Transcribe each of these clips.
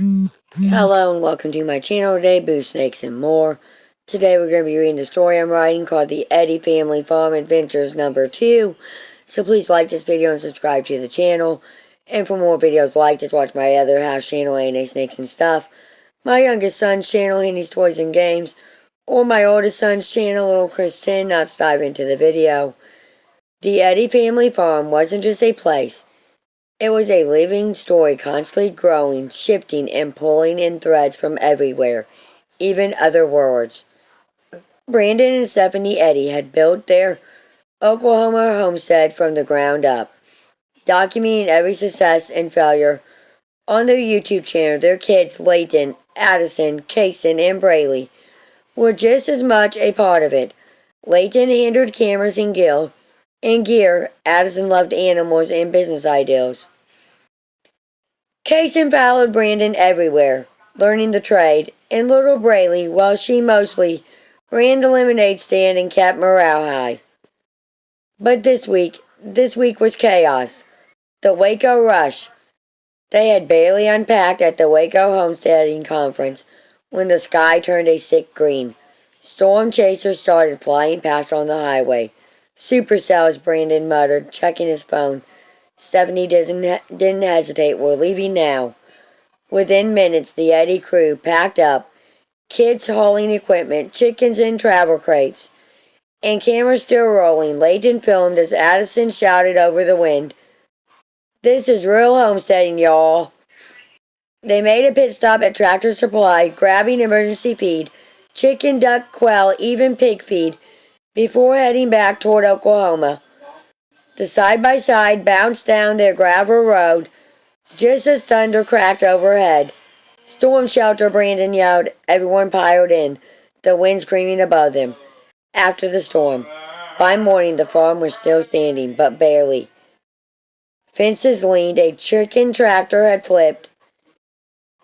Hello and welcome to my channel today, Boo Snakes and More. Today we're going to be reading the story I'm writing called The Eddie Family Farm Adventures number 2. So please like this video and subscribe to the channel. And for more videos like this, watch my other house channel, A&A Snakes and Stuff. My youngest son's channel, Henny's Toys and Games. Or my oldest son's channel, Little Chris 10. Now let's dive into the video. The Eddie Family Farm wasn't just a place. It was a living story, constantly growing, shifting, and pulling in threads from everywhere, even other worlds. Brandon and Stephanie Eddy had built their Oklahoma homestead from the ground up, documenting every success and failure. On their YouTube channel, their kids, Layton, Addison, Kason, and Braylee, were just as much a part of it. Layton handled cameras and gear. Addison loved animals and business ideals. Kason followed Brandon everywhere, learning the trade, and little Braylee, while she mostly ran the lemonade stand and kept morale high. But this week was chaos. The Waco Rush. They had barely unpacked at the Waco Homesteading Conference when the sky turned a sick green. Storm chasers started flying past on the highway. Supercells, Brandon muttered, checking his phone. Stephanie didn't hesitate. We're leaving now. Within minutes, the Eddy crew packed up, kids hauling equipment, chickens in travel crates, and cameras still rolling. Layton filmed as Addison shouted over the wind, "This is real homesteading, y'all." They made a pit stop at Tractor Supply, grabbing emergency feed, chicken, duck, quail, even pig feed, before heading back toward Oklahoma. The side-by-side bounced down their gravel road just as thunder cracked overhead. "Storm shelter," Brandon yelled. Everyone piled in, the wind screaming above them. After the storm, by morning the farm was still standing, but barely. Fences leaned, a chicken tractor had flipped,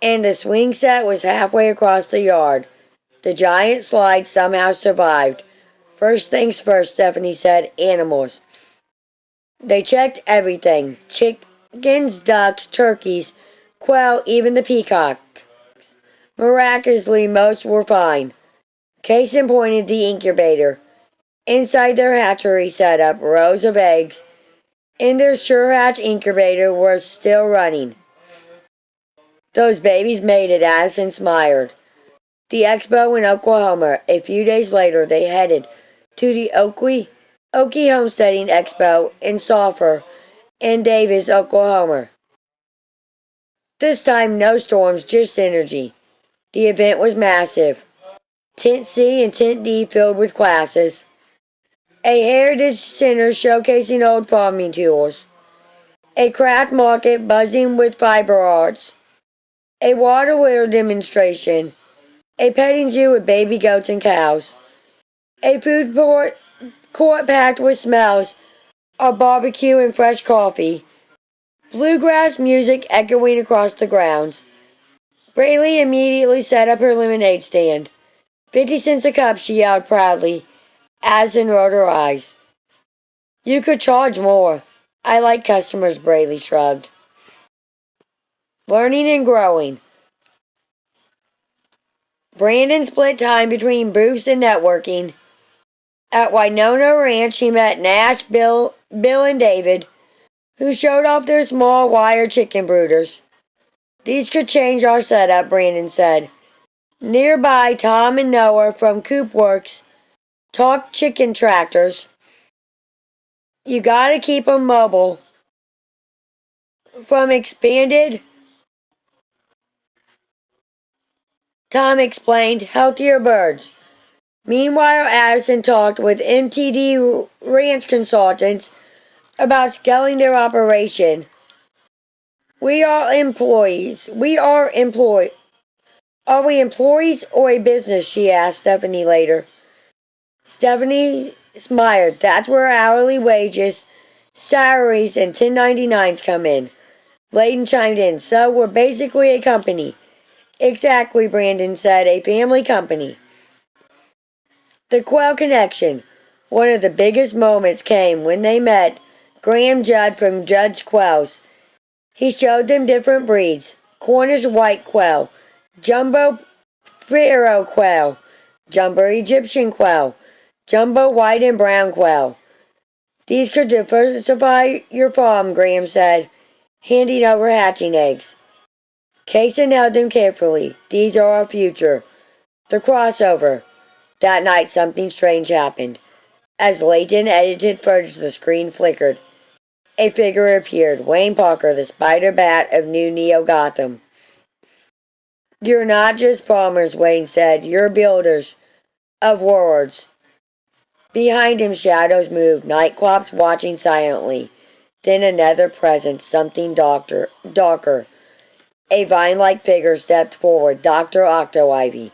and the swing set was halfway across the yard. The giant slide somehow survived. "First things first," Stephanie said. "Animals." They checked everything. Chickens, ducks, turkeys, quail, even the peacock. Miraculously, most were fine. Kason pointed the incubator. Inside their hatchery setup, rows of eggs in their Sure Hatch incubator were still running. "Those babies made it," Addison smiled. The expo in Oklahoma. A few days later, they headed to the Okie Homesteading Expo in Sulphur in Davis, Oklahoma. This time, no storms, just energy. The event was massive. Tent C and Tent D filled with classes. A heritage center showcasing old farming tools. A craft market buzzing with fiber arts. A water wheel demonstration. A petting zoo with baby goats and cows. A food court packed with smells of barbecue and fresh coffee. Bluegrass music echoing across the grounds. Braylee immediately set up her lemonade stand. 50 cents a cup, she yelled proudly. Addison rolled her eyes. "You could charge more." "I like customers," Braylee shrugged. Learning and growing. Brandon split time between booths and networking. At Winona Ranch, he met Nash, Bill, and David, who showed off their small wire chicken brooders. "These could change our setup," Brandon said. Nearby, Tom and Noah from Coopworks talked chicken tractors. "You gotta keep 'em mobile." From expanded, Tom explained, "healthier birds." Meanwhile, Addison talked with MTD ranch consultants about scaling their operation. We are employees. Are we employees or a business?" she asked Stephanie later. Stephanie smiled. "That's where hourly wages, salaries, and 1099s come in." Layton chimed in. "So we're basically a company." "Exactly," Brandon said. "A family company." The Quail connection. One of the biggest moments came when they met Graham Judd from Judd's Quails. He showed them different breeds. Cornish white quail, jumbo Faro quail, jumbo Egyptian quail, jumbo white and brown quail. These could diversify your farm, Graham said, handing over hatching eggs. Kaysen held them carefully. These are our future. The crossover. That night something strange happened. As Layton edited footage, the screen flickered. A figure appeared. Wayne Parker, the Spider Bat of New Neo Gotham. You're not just farmers, Wayne said. You're builders of worlds. Behind him, shadows moved, Nightclops watching silently. Then another presence, something darker. A vine-like figure stepped forward, Dr. Octo-Ivy.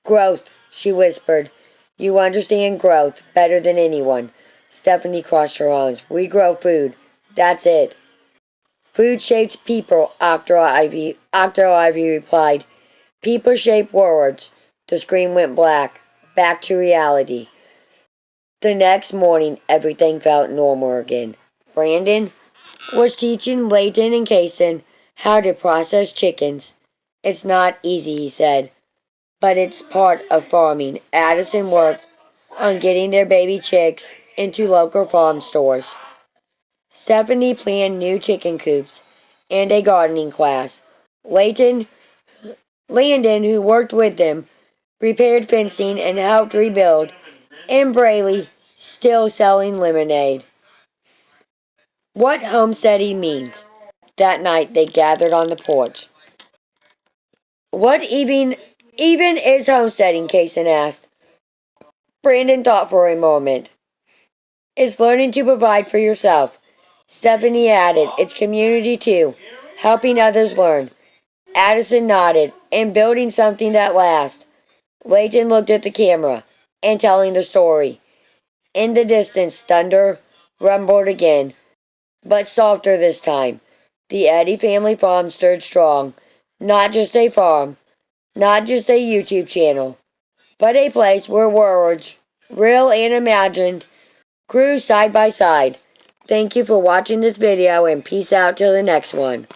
Growth, she whispered. You understand growth better than anyone. Stephanie crossed her arms. We grow food. That's it. Food shapes people, Octo-Ivy replied. People shape worlds. The screen went black. Back to reality. The next morning, everything felt normal again. Brandon was teaching Layton and Kaysen how to process chickens. It's not easy, he said, but it's part of farming. Addison worked on getting their baby chicks into local farm stores. Stephanie planned new chicken coops and a gardening class. Landon, who worked with them, repaired fencing and helped rebuild, and Braley, still selling lemonade. What homesteading means. That night they gathered on the porch. What even is homesteading? Kaysen asked. Brandon thought for a moment. It's learning to provide for yourself. Stephanie added, it's community too, helping others learn. Addison nodded, and building something that lasts. Layton looked at the camera, and telling the story. In the distance, thunder rumbled again, but softer this time. The Eddy family farm stood strong. Not just a farm, not just a YouTube channel, but a place where worlds, real and imagined, grew side by side. Thank you for watching this video and peace out till the next one.